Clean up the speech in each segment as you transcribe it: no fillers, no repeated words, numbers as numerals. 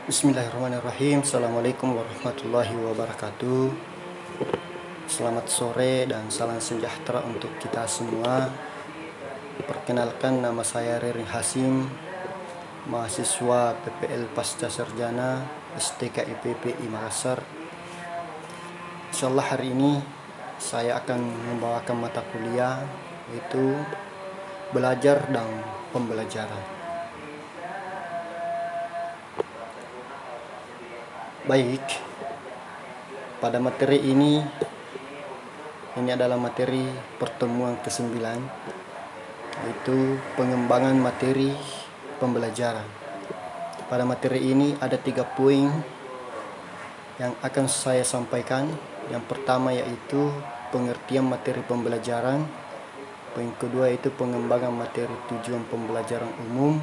Bismillahirrahmanirrahim. Assalamualaikum warahmatullahi wabarakatuh. Selamat sore dan salam sejahtera untuk kita semua. Perkenalkan, nama saya Rering Hasim, mahasiswa PPL Pasca Sarjana STK IPPI Makassar. Insyaallah hari ini saya akan membawakan mata kuliah yaitu belajar dan pembelajaran. Baik, pada materi ini adalah materi pertemuan ke-9, yaitu pengembangan materi pembelajaran. Pada materi ini ada 3 poin yang akan saya sampaikan. Yang pertama yaitu pengertian materi pembelajaran. Poin kedua yaitu pengembangan materi tujuan pembelajaran umum.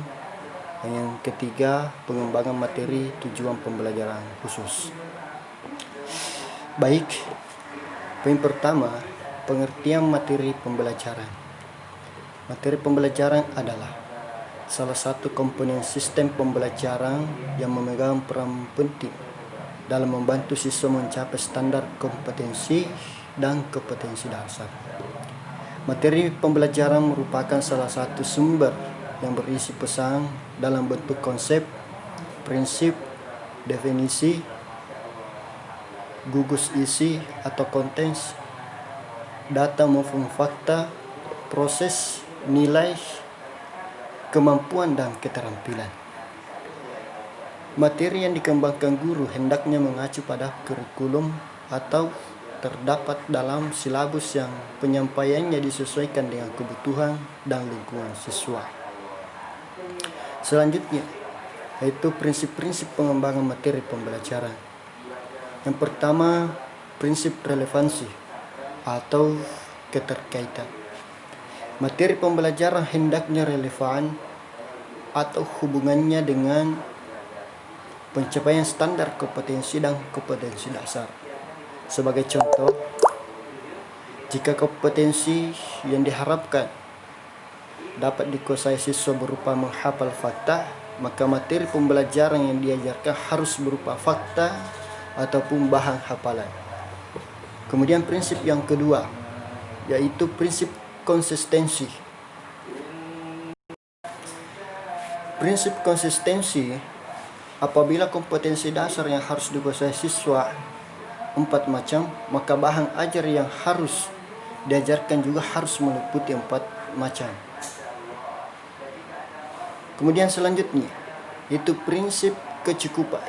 Dan yang ketiga, pengembangan materi tujuan pembelajaran khusus. Baik, poin pertama, pengertian materi pembelajaran. Materi pembelajaran adalah salah satu komponen sistem pembelajaran yang memegang peran penting dalam membantu siswa mencapai standar kompetensi dan kompetensi dasar. Materi pembelajaran merupakan salah satu sumber yang berisi pesan dalam bentuk konsep, prinsip, definisi, gugus isi atau konteks, data maupun fakta, proses, nilai, kemampuan dan keterampilan. Materi yang dikembangkan guru hendaknya mengacu pada kurikulum atau terdapat dalam silabus yang penyampaiannya disesuaikan dengan kebutuhan dan lingkungan siswa. Selanjutnya, yaitu prinsip-prinsip pengembangan materi pembelajaran. Yang pertama, prinsip relevansi atau keterkaitan. Materi pembelajaran hendaknya relevan atau hubungannya dengan pencapaian standar kompetensi dan kompetensi dasar. Sebagai contoh, jika kompetensi yang diharapkan dapat dikuasai siswa berupa menghafal fakta, maka materi pembelajaran yang diajarkan harus berupa fakta ataupun bahan hafalan. Kemudian prinsip yang kedua, yaitu prinsip konsistensi. Prinsip konsistensi, apabila kompetensi dasar yang harus dikuasai siswa 4 macam, maka bahan ajar yang harus diajarkan juga harus meliputi 4 macam. Kemudian selanjutnya, itu prinsip kecukupan.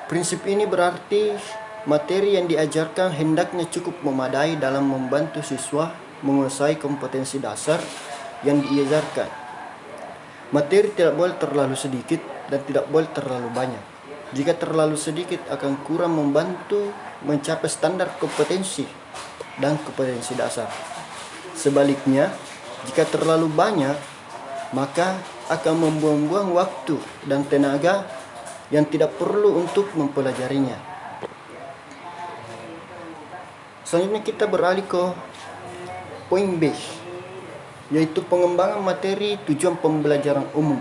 Prinsip ini berarti materi yang diajarkan hendaknya cukup memadai dalam membantu siswa menguasai kompetensi dasar yang diajarkan. Materi tidak boleh terlalu sedikit dan tidak boleh terlalu banyak. Jika terlalu sedikit akan kurang membantu mencapai standar kompetensi dan kompetensi dasar. Sebaliknya, jika terlalu banyak, maka akan membuang-buang waktu dan tenaga yang tidak perlu untuk mempelajarinya. Selanjutnya kita beralih ke poin B, yaitu pengembangan materi tujuan pembelajaran umum.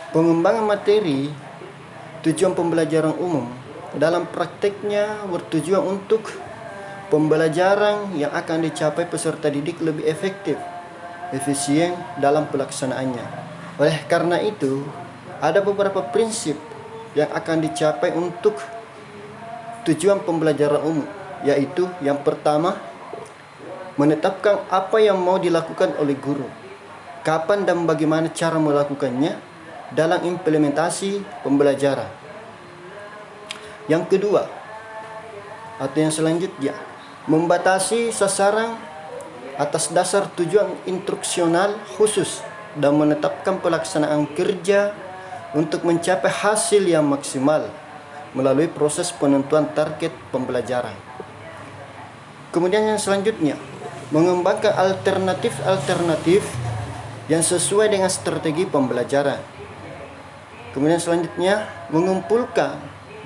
Pengembangan materi tujuan pembelajaran umum dalam prakteknya bertujuan untuk pembelajaran yang akan dicapai peserta didik lebih efektif, efisien dalam pelaksanaannya. Oleh karena itu, ada beberapa prinsip yang akan dicapai untuk tujuan pembelajaran umum, yaitu yang pertama, menetapkan apa yang mau dilakukan oleh guru, kapan dan bagaimana cara melakukannya dalam implementasi pembelajaran. Yang kedua, atau yang selanjutnya, membatasi sasaran atas dasar tujuan instruksional khusus dan menetapkan pelaksanaan kerja untuk mencapai hasil yang maksimal melalui proses penentuan target pembelajaran. Kemudian yang selanjutnya, mengembangkan alternatif yang sesuai dengan strategi pembelajaran. Kemudian selanjutnya, mengumpulkan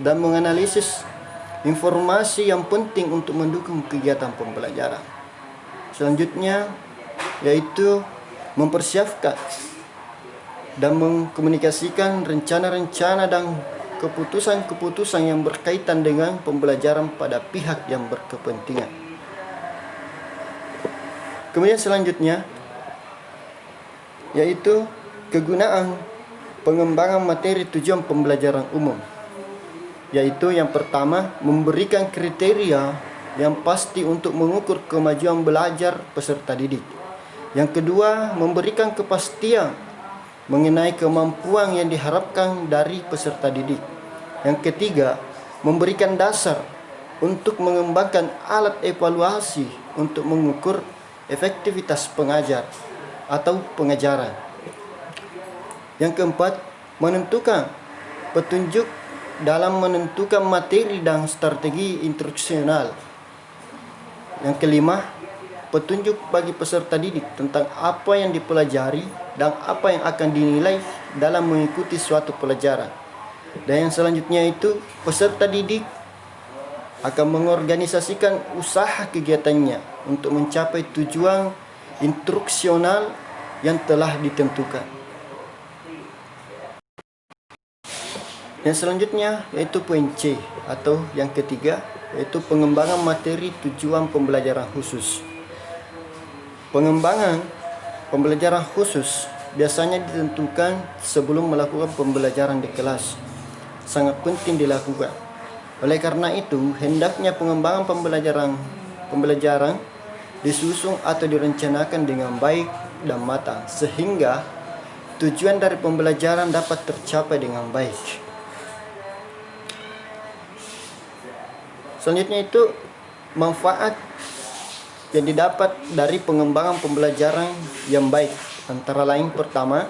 dan menganalisis informasi yang penting untuk mendukung kegiatan pembelajaran. Selanjutnya, yaitu mempersiapkan dan mengkomunikasikan rencana-rencana dan keputusan-keputusan yang berkaitan dengan pembelajaran pada pihak yang berkepentingan. Kemudian selanjutnya yaitu kegunaan pengembangan materi tujuan pembelajaran umum, yaitu yang pertama memberikan kriteria yang pasti untuk mengukur kemajuan belajar peserta didik. Yang kedua, memberikan kepastian mengenai kemampuan yang diharapkan dari peserta didik. Yang ketiga, memberikan dasar untuk mengembangkan alat evaluasi untuk mengukur efektivitas pengajar atau pengajaran. Yang keempat, menentukan petunjuk dalam menentukan materi dan strategi instruksional. Yang kelima, petunjuk bagi peserta didik tentang apa yang dipelajari dan apa yang akan dinilai dalam mengikuti suatu pelajaran. Dan yang selanjutnya itu, peserta didik akan mengorganisasikan usaha kegiatannya untuk mencapai tujuan instruksional yang telah ditentukan. Yang selanjutnya yaitu poin C atau yang ketiga, yaitu pengembangan materi tujuan pembelajaran khusus. Pengembangan pembelajaran khusus biasanya ditentukan sebelum melakukan pembelajaran di kelas. Sangat penting dilakukan. Oleh karena itu, hendaknya pengembangan pembelajaran disusun atau direncanakan dengan baik dan matang sehingga tujuan dari pembelajaran dapat tercapai dengan baik. Selanjutnya itu manfaat yang didapat dari pengembangan pembelajaran yang baik, antara lain pertama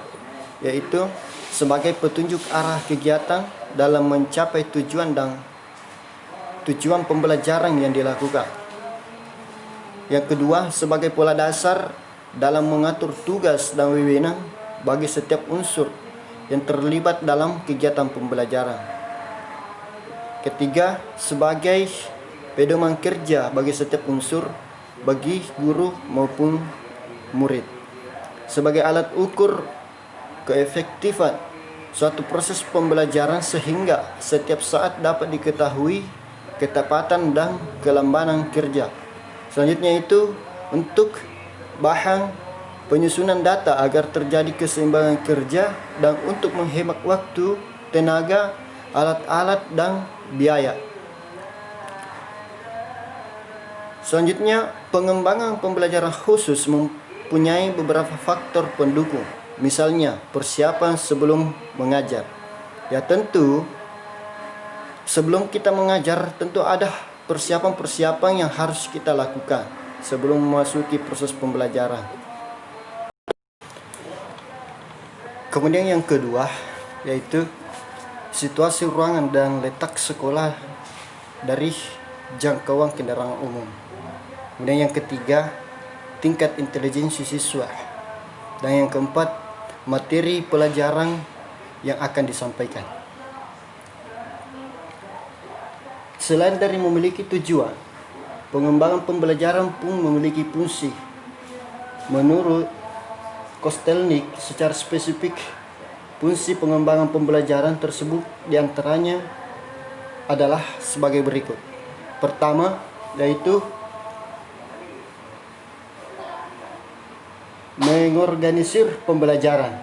yaitu sebagai petunjuk arah kegiatan dalam mencapai tujuan pembelajaran yang dilakukan. Yang kedua, sebagai pola dasar dalam mengatur tugas dan wewenang bagi setiap unsur yang terlibat dalam kegiatan pembelajaran. Ketiga, sebagai pedoman kerja bagi setiap unsur, bagi guru maupun murid, sebagai alat ukur keefektifan suatu proses pembelajaran sehingga setiap saat dapat diketahui ketepatan dan kelambanan kerja. Selanjutnya itu untuk bahan penyusunan data agar terjadi keseimbangan kerja dan untuk menghemat waktu, tenaga, alat-alat dan biaya. Selanjutnya, pengembangan pembelajaran khusus mempunyai beberapa faktor pendukung. Misalnya, persiapan sebelum mengajar. Ya tentu, sebelum kita mengajar tentu ada persiapan-persiapan yang harus kita lakukan sebelum memasuki proses pembelajaran. Kemudian yang kedua, yaitu situasi ruangan dan letak sekolah dari jangkauan kendaraan umum. Kemudian yang ketiga, tingkat intelijensi siswa. Dan yang keempat, materi pelajaran yang akan disampaikan. Selain dari memiliki tujuan, pengembangan pembelajaran pun memiliki fungsi. Menurut Kostelnik, secara spesifik, fungsi pengembangan pembelajaran tersebut diantaranya adalah sebagai berikut. Pertama, yaitu mengorganisir pembelajaran.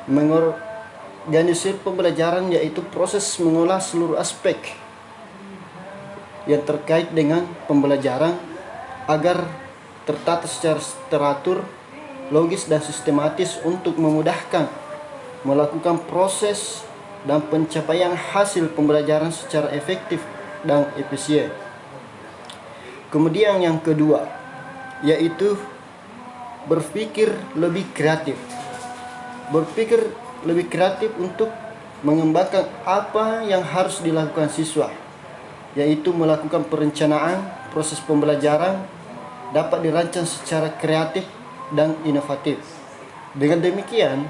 Mengorganisir pembelajaran yaitu proses mengolah seluruh aspek yang terkait dengan pembelajaran agar tertata secara teratur, logis dan sistematis untuk memudahkan melakukan proses dan pencapaian hasil pembelajaran secara efektif dan efisien. Kemudian yang kedua, yaitu berpikir lebih kreatif. Berpikir lebih kreatif untuk mengembangkan apa yang harus dilakukan siswa, yaitu melakukan perencanaan proses pembelajaran dapat dirancang secara kreatif dan inovatif. Dengan demikian,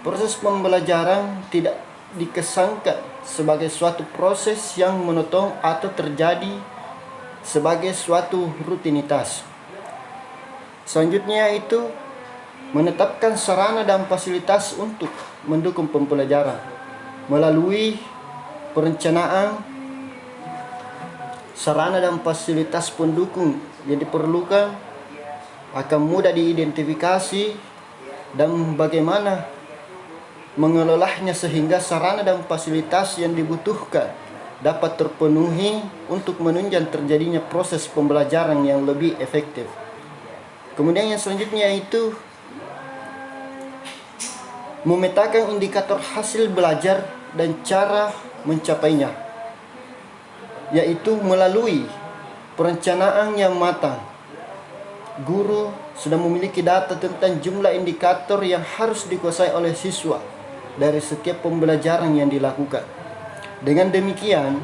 proses pembelajaran tidak dikesankan sebagai suatu proses yang monoton atau terjadi sebagai suatu rutinitas. Selanjutnya itu menetapkan sarana dan fasilitas untuk mendukung pembelajaran melalui perencanaan sarana dan fasilitas pendukung yang diperlukan akan mudah diidentifikasi dan bagaimana mengelolanya sehingga sarana dan fasilitas yang dibutuhkan dapat terpenuhi untuk menunjang terjadinya proses pembelajaran yang lebih efektif. Kemudian yang selanjutnya yaitu memetakan indikator hasil belajar dan cara mencapainya, yaitu melalui perencanaan yang matang. Guru sudah memiliki data tentang jumlah indikator yang harus dikuasai oleh siswa dari setiap pembelajaran yang dilakukan. Dengan demikian,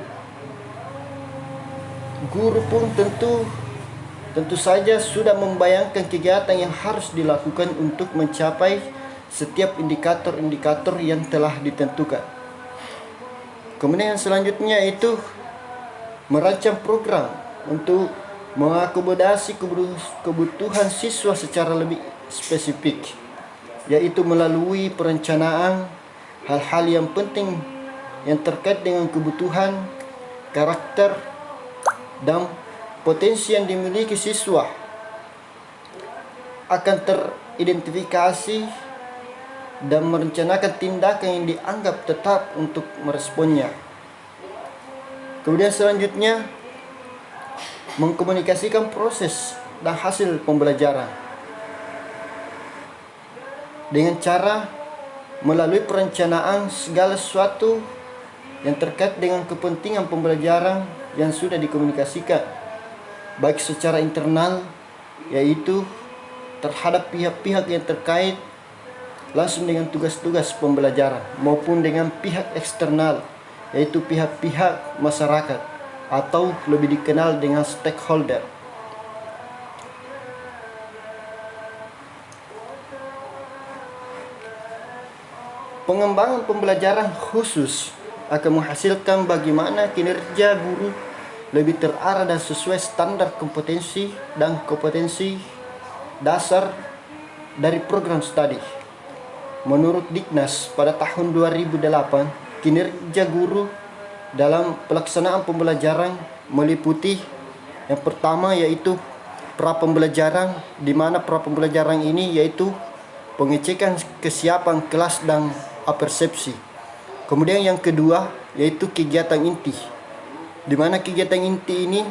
guru pun tentu saja sudah membayangkan kegiatan yang harus dilakukan untuk mencapai setiap indikator-indikator yang telah ditentukan. Kemudian selanjutnya itu merancang program untuk mengakomodasi kebutuhan siswa secara lebih spesifik, yaitu melalui perencanaan hal-hal yang penting yang terkait dengan kebutuhan, karakter, dan potensi yang dimiliki siswa akan teridentifikasi dan merencanakan tindakan yang dianggap tetap untuk meresponnya. Kemudian selanjutnya mengkomunikasikan proses dan hasil pembelajaran dengan cara melalui perencanaan segala sesuatu yang terkait dengan kepentingan pembelajaran yang sudah dikomunikasikan, baik secara internal, yaitu terhadap pihak-pihak yang terkait langsung dengan tugas-tugas pembelajaran, maupun dengan pihak eksternal, yaitu pihak-pihak masyarakat atau lebih dikenal dengan stakeholder. Pengembangan pembelajaran khusus akan menghasilkan bagaimana kinerja guru lebih terarah dan sesuai standar kompetensi dan kompetensi dasar dari program studi. Menurut Dignas pada tahun 2008, kinerja guru dalam pelaksanaan pembelajaran meliputi yang pertama yaitu pra-pembelajaran, di mana pra-pembelajaran ini yaitu pengecekan kesiapan kelas dan apersepsi. Kemudian yang kedua yaitu kegiatan inti, di mana kegiatan inti ini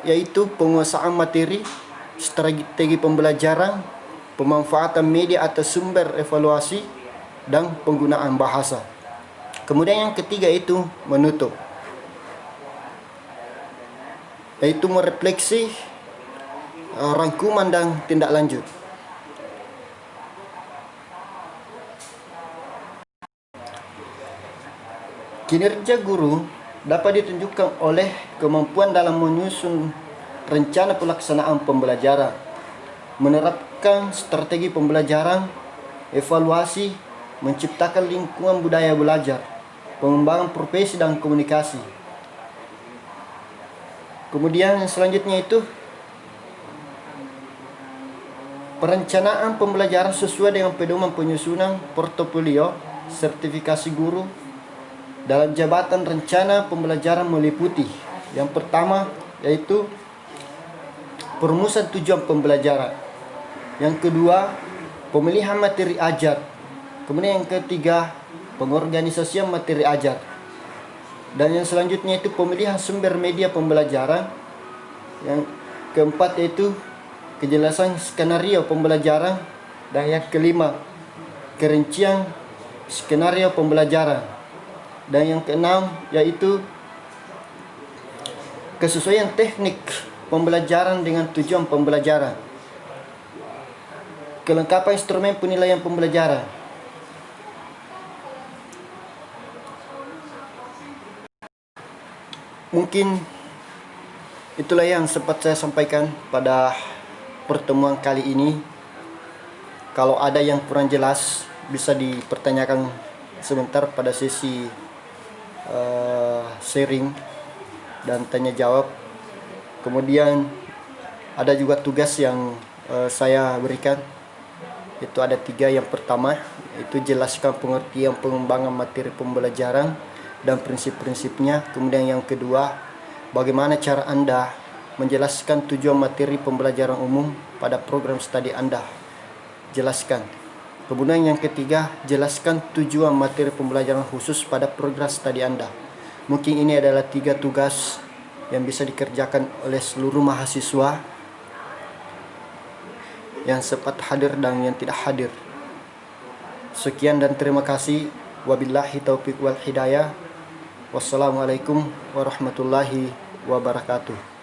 yaitu penguasaan materi, strategi pembelajaran, pemanfaatan media atau sumber evaluasi, dan penggunaan bahasa. Kemudian yang ketiga itu menutup, yaitu merefleksi, rangkuman dan tindak lanjut. Kinerja guru dapat ditunjukkan oleh kemampuan dalam menyusun rencana pelaksanaan pembelajaran, menerapkan strategi pembelajaran, evaluasi, menciptakan lingkungan budaya belajar, pengembangan profesi dan komunikasi. Kemudian yang selanjutnya itu perencanaan pembelajaran sesuai dengan pedoman penyusunan portofolio sertifikasi guru dalam jabatan rencana pembelajaran meliputi yang pertama yaitu perumusan tujuan pembelajaran, yang kedua pemilihan materi ajar, kemudian yang ketiga pengorganisasian materi ajar, dan yang selanjutnya itu pemilihan sumber media pembelajaran, yang keempat yaitu kejelasan skenario pembelajaran, dan yang kelima kerincian skenario pembelajaran, dan yang keenam yaitu kesesuaian teknik pembelajaran dengan tujuan pembelajaran, kelengkapan instrumen penilaian pembelajaran. Mungkin itulah yang sempat saya sampaikan pada pertemuan kali ini. Kalau ada yang kurang jelas bisa dipertanyakan sebentar pada sesi sharing dan tanya jawab. Kemudian ada juga tugas yang saya berikan Itu ada 3. Yang pertama, itu jelaskan pengertian pengembangan materi pembelajaran dan prinsip-prinsipnya. Kemudian yang kedua, bagaimana cara Anda menjelaskan tujuan materi pembelajaran umum pada program studi Anda. Jelaskan. Kemudian yang ketiga, jelaskan tujuan materi pembelajaran khusus pada program studi Anda. Mungkin ini adalah 3 tugas yang bisa dikerjakan oleh seluruh mahasiswa yang sempat hadir dan yang tidak hadir. Sekian dan terima kasih. Wabillahi taufiq wal hidayah. Wassalamualaikum warahmatullahi wabarakatuh.